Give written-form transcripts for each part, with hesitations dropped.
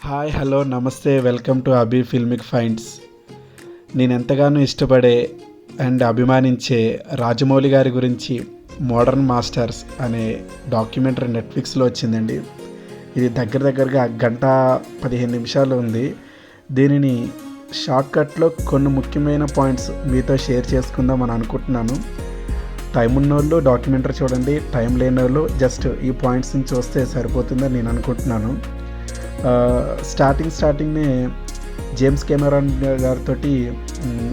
Hi hello నమస్తే welcome to Abhi Filmic finds. నేను ఎంతగానో ఇష్టపడే అండ్ అభిమానించే రాజమౌళి గారి గురించి మోడర్న్ మాస్టర్స్ అనే డాక్యుమెంటరీ నెట్ఫ్లిక్స్లో వచ్చిందండి. ఇది దగ్గరగా 1:15 ఉంది. దీనిని షార్ట్కట్లో కొన్ని ముఖ్యమైన పాయింట్స్ మీతో షేర్ చేసుకుందామని అనుకుంటున్నాను. టైం ఉన్నోళ్ళు డాక్యుమెంటరీ చూడండి, టైం లేని వాళ్ళు జస్ట్ ఈ పాయింట్స్ని చూస్తే సరిపోతుందని నేను అనుకుంటున్నాను. స్టార్టింగ్నే జేమ్స్ కెమెరాన్ గారితో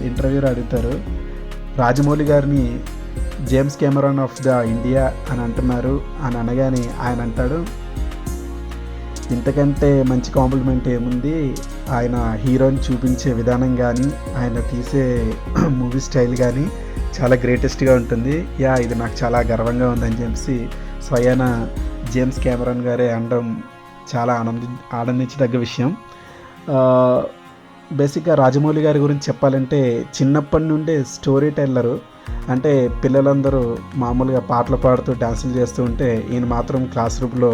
ఇంటర్వ్యూలో అడుగుతారు, రాజమౌళి గారిని James Cameron of the India అని అంటున్నారు అని అనగానే ఆయన అంటాడు, ఇంతకంటే మంచి కాంప్లిమెంట్ ఏముంది, ఆయన హీరోని చూపించే విధానం కానీ ఆయన తీసే మూవీ స్టైల్ కానీ చాలా గ్రేటెస్ట్గా ఉంటుంది. ఇది నాకు చాలా గర్వంగా ఉందని చెప్పి స్వయాన జేమ్స్ కెమెరాన్ గారే అనడం చాలా ఆనందించదగ్గ విషయం. బేసిక్గా రాజమౌళి గారి గురించి చెప్పాలంటే చిన్నప్పటి నుండే స్టోరీ టెల్లరు. అంటే పిల్లలందరూ మామూలుగా పాటలు పాడుతూ డాన్సులు చేస్తూ ఉంటే ఈయన మాత్రం క్లాస్ రూమ్లో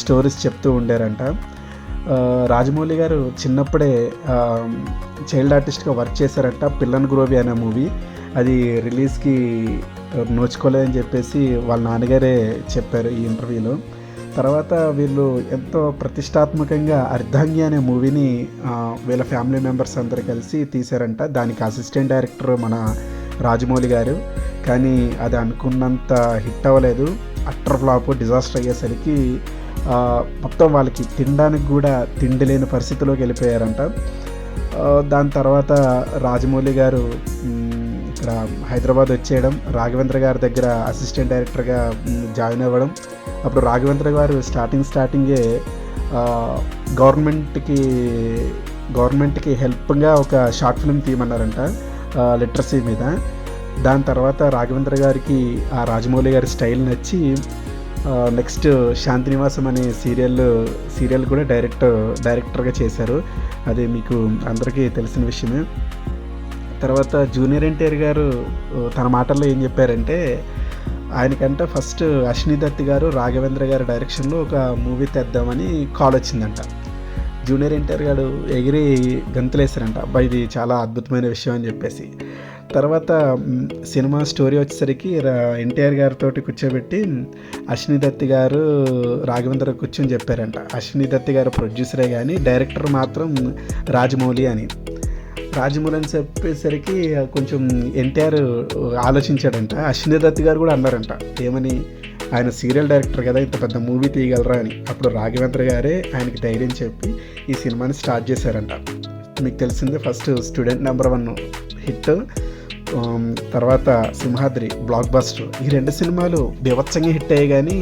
స్టోరీస్ చెప్తూ ఉండారంట. రాజమౌళి గారు చిన్నప్పుడే చైల్డ్ ఆర్టిస్ట్గా వర్క్ చేశారంట. పిల్లన్ గ్రోవి అనే మూవీ అది రిలీజ్కి నోచుకోలేదని చెప్పేసి వాళ్ళ నాన్నగారే చెప్పారు ఈ ఇంటర్వ్యూలో. తర్వాత వీళ్ళు ఎంతో ప్రతిష్టాత్మకంగా అర్ధాంగి అనే మూవీని వీళ్ళ ఫ్యామిలీ మెంబర్స్ అందరు కలిసి తీశారంట. దానికి అసిస్టెంట్ డైరెక్టర్ మన రాజమౌళి గారు. కానీ అది అనుకున్నంత హిట్ అవ్వలేదు. అట్టర్ ఫ్లాప్, డిజాస్టర్ అయ్యేసరికి మొత్తం వాళ్ళకి తినడానికి కూడా తిండి లేని పరిస్థితిలోకి వెళ్ళిపోయారంట. దాని తర్వాత రాజమౌళి గారు ఇక్కడ హైదరాబాద్ వచ్చేయడం, రాఘవేంద్ర గారి దగ్గర అసిస్టెంట్ డైరెక్టర్గా జాయిన్ అవ్వడం. అప్పుడు రాఘవేంద్ర గారు స్టార్టింగే గవర్నమెంట్కి హెల్ప్గా ఒక షార్ట్ ఫిల్మ్ తీయమన్నారంట లిటరసీ మీద. దాని తర్వాత రాఘవేంద్ర గారికి ఆ రాజమౌళి గారి స్టైల్ నచ్చి నెక్స్ట్ శాంతినివాసం అనే సీరియల్ కూడా డైరెక్టర్గా చేశారు. అది మీకు అందరికీ తెలిసిన విషయమే. తర్వాత జూనియర్ ఎన్టీఆర్ గారు తన మాటల్లో ఏం చెప్పారంటే, ఆయనకంటే ఫస్ట్ అశ్విని దత్ గారు రాఘవేంద్ర గారి డైరెక్షన్లో ఒక మూవీ తెద్దామని కాల్ వచ్చిందంట. జూనియర్ ఎన్టీఆర్ గారు ఎగిరి గంతులేశారంట, అబ్బాయి ఇది చాలా అద్భుతమైన విషయం అని చెప్పేసి. తర్వాత సినిమా స్టోరీ వచ్చేసరికి ఎన్టీఆర్ గారితో కూర్చోబెట్టి అశ్విని దత్ గారు రాఘవేంద్ర కూర్చొని చెప్పారంట, అశ్విని దత్ గారు ప్రొడ్యూసరే కానీ డైరెక్టర్ మాత్రం రాజమౌళి అని చెప్పేసరికి కొంచెం ఎన్టీఆర్ ఆలోచించాడంట. అశ్విని దత్ గారు కూడా అన్నారంట, ఏమని, ఆయన సీరియల్ డైరెక్టర్ కదా, ఇంత పెద్ద మూవీ తీయగలరా అని. అప్పుడు రాఘవేంద్ర గారే ఆయనకి ధైర్యం చెప్పి ఈ సినిమాని స్టార్ట్ చేశారంట. మీకు తెలిసిందే, ఫస్ట్ స్టూడెంట్ నెంబర్ 1 హిట్, తర్వాత సింహాద్రి బ్లాక్ బస్టర్. ఈ 2 సినిమాలు బీభత్సంగా హిట్ అయ్యాయి కానీ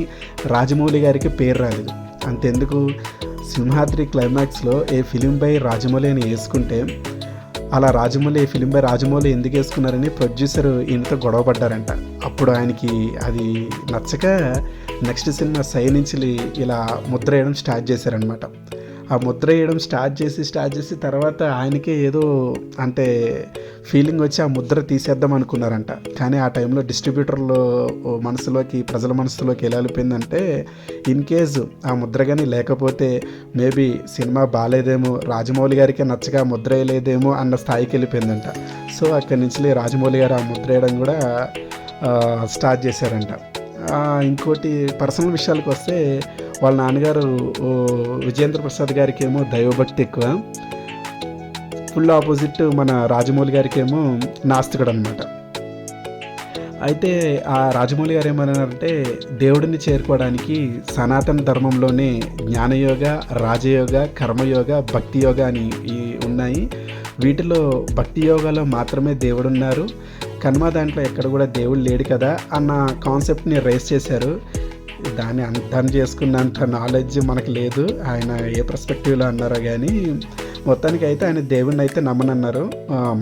రాజమౌళి గారికి పేరు రాలేదు. అంతెందుకు, సింహాద్రి క్లైమాక్స్లో ఏ ఫిలిం బై రాజమౌళి అని వేసుకుంటే అలా రాజమౌళి ఫిలిం బై రాజమౌళి ఎందుకు వేసుకున్నారని ప్రొడ్యూసర్ ఈయనతో గొడవ పడ్డారంట. అప్పుడు ఆయనకి అది నచ్చక నెక్స్ట్ సినిమా సై నుంచి ఇలా ముద్ర వేయడం స్టార్ట్ చేశారనమాట. ఆ ముద్ర వేయడం స్టార్ట్ చేసి తర్వాత ఆయనకే ఏదో అంటే ఫీలింగ్ వచ్చి ఆ ముద్ర తీసేద్దాం అనుకున్నారంట. కానీ ఆ టైంలో డిస్ట్రిబ్యూటర్లో ప్రజల మనసులోకి ఎలా వెళ్ళిపోయిందంటే, ఇన్ కేసు ఆ ముద్ర కానీ లేకపోతే మేబీ సినిమా బాగాలేదేమో, రాజమౌళి గారికి నచ్చగా ముద్ర వేయలేదేమో అన్న స్థాయికి వెళ్ళిపోయిందంట. సో అక్కడి నుంచి రాజమౌళి గారు ఆ ముద్ర వేయడం కూడా స్టార్ట్ చేశారంట. ఇంకోటి పర్సనల్ విషయాలకు వస్తే, వాళ్ళ నాన్నగారు విజయేంద్ర ప్రసాద్ గారికి ఏమో దైవభక్తి ఎక్కువ, ఫుల్ ఆపోజిట్ మన రాజమౌళి గారికి ఏమో నాస్తికుడు అనమాట. అయితే ఆ రాజమౌళి గారు ఏమన్నారంటే, దేవుడిని చేరుకోవడానికి సనాతన ధర్మంలోనే జ్ఞానయోగ, రాజయోగ, కర్మయోగ, భక్తి యోగ అని ఉన్నాయి. వీటిలో భక్తి యోగాలో మాత్రమే దేవుడున్నారు, కనుమ దాంట్లో ఎక్కడ కూడా దేవుడు లేడు కదా అన్న కాన్సెప్ట్ని రైజ్ చేశారు. దాన్ని అర్థం చేసుకున్నంత నాలెడ్జ్ మనకు లేదు, ఆయన ఏ పర్స్పెక్టివ్లో అన్నారో కానీ మొత్తానికి అయితే ఆయన దేవుడిని అయితే నమ్మనన్నారు.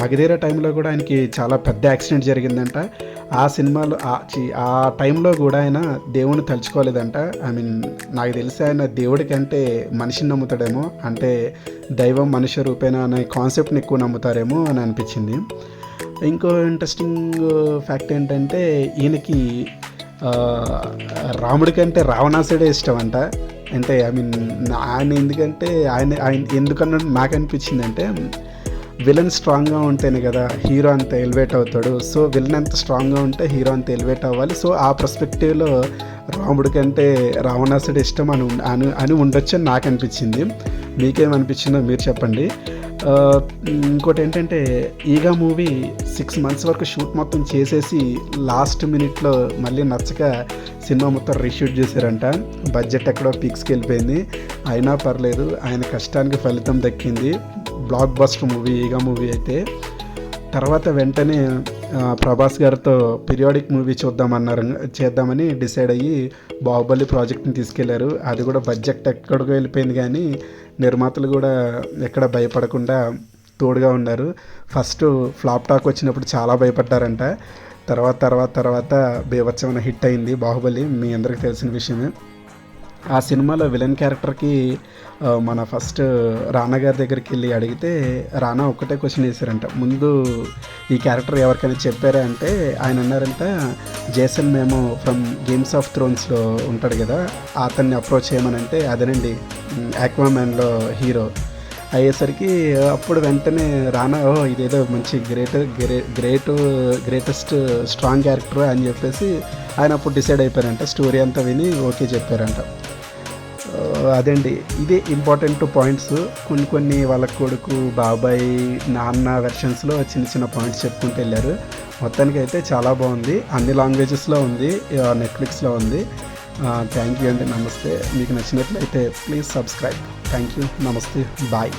మగధీర టైంలో కూడా ఆయనకి చాలా పెద్ద యాక్సిడెంట్ జరిగిందంట. ఆ సినిమాలో ఆ టైంలో కూడా ఆయన దేవుని తలుచుకోలేదంట. నాకు తెలిసి ఆయన దేవుడి కంటే మనిషిని నమ్ముతాడేమో, అంటే దైవం మనుష్య రూపేణ అనే కాన్సెప్ట్ని ఎక్కువ నమ్ముతారేమో అని అనిపించింది. ఇంకో ఇంట్రెస్టింగ్ ఫ్యాక్ట్ ఏంటంటే, ఈయనకి రాముడి కంటే రావణాసుడే ఇష్టం అంట. అంటే ఐ మీన్ ఆయన ఎందుకంటే ఆయన ఎందుకన్నా నాకు అనిపించింది అంటే విలన్ స్ట్రాంగ్గా ఉంటేనే కదా హీరో అంత ఎలివేట్ అవుతాడు. సో విలన్ ఎంత స్ట్రాంగ్గా ఉంటే హీరో అంత ఎలివేట్ అవ్వాలి. సో ఆ పర్స్పెక్టివ్లో రాముడి కంటే రావణాసుడు ఇష్టం అని ఉండొచ్చు అని నాకు అనిపించింది. మీకేమనిపించిందో మీరు చెప్పండి. ఇంకోటి ఏంటంటే ఈగా మూవీ 6 months వరకు షూట్ మొత్తం చేసేసి లాస్ట్ మినిట్లో మళ్ళీ నచ్చక సినిమా మొత్తం రీషూట్ చేశారంట. బడ్జెట్ ఎక్కడో పీక్స్కి వెళ్ళిపోయింది. అయినా పర్లేదు, ఆయన కష్టానికి ఫలితం దక్కింది. బ్లాక్ బస్టర్ మూవీ ఈగా మూవీ అయితే. తర్వాత వెంటనే ప్రభాస్ గారితో పీరియాడిక్ మూవీ చేద్దామని డిసైడ్ అయ్యి బాహుబలి ప్రాజెక్ట్ని తీసుకెళ్లారు. అది కూడా బడ్జెట్ ఎక్కడికో వెళ్ళిపోయింది, కానీ నిర్మాతలు కూడా ఎక్కడ భయపడకుండా తోడుగా ఉన్నారు. ఫస్ట్ ఫ్లాప్ టాక్ వచ్చినప్పుడు చాలా భయపడ్డారంట. తర్వాత బీభత్సమైన హిట్ అయింది బాహుబలి, మీ అందరికీ తెలిసిన విషయమే. ఆ సినిమాలో విలన్ క్యారెక్టర్కి మన ఫస్ట్ రానా గారి దగ్గరికి వెళ్ళి అడిగితే రానా ఒక్కటే క్వశ్చన్ వేశారంట, ముందు ఈ క్యారెక్టర్ ఎవరికైనా చెప్పారా అంటే ఆయన అన్నారంట, జేసన్ మేము ఫ్రమ్ గేమ్స్ ఆఫ్ థ్రోన్స్లో ఉంటాడు కదా, అతన్ని అప్రోచ్ చేయమనంటే అదేనండి ఆక్వామ్యాన్లో హీరో అయ్యేసరికి అప్పుడు వెంటనే రానా ఇదేదో మంచి గ్రేటెస్ట్ స్ట్రాంగ్ క్యారెక్టర్ అని చెప్పేసి ఆయన అప్పుడు డిసైడ్ అయిపోయారంట. స్టోరీ అంతా విని ఓకే చెప్పారంట. అదండి, ఇదే ఇంపార్టెంట్ పాయింట్స్. కొన్ని వాళ్ళ కొడుకు బాబాయ్ నాన్న వెర్షన్స్లో చిన్న పాయింట్స్ చెప్పుకుంటూ వెళ్ళారు. మొత్తానికి అయితే చాలా బాగుంది. అన్ని లాంగ్వేజెస్లో ఉంది, నెట్ఫ్లిక్స్లో ఉంది. థ్యాంక్ యూ అండి, నమస్తే. మీకు నచ్చినట్లయితే ప్లీజ్ సబ్స్క్రైబ్. థ్యాంక్ యూ, నమస్తే, బాయ్.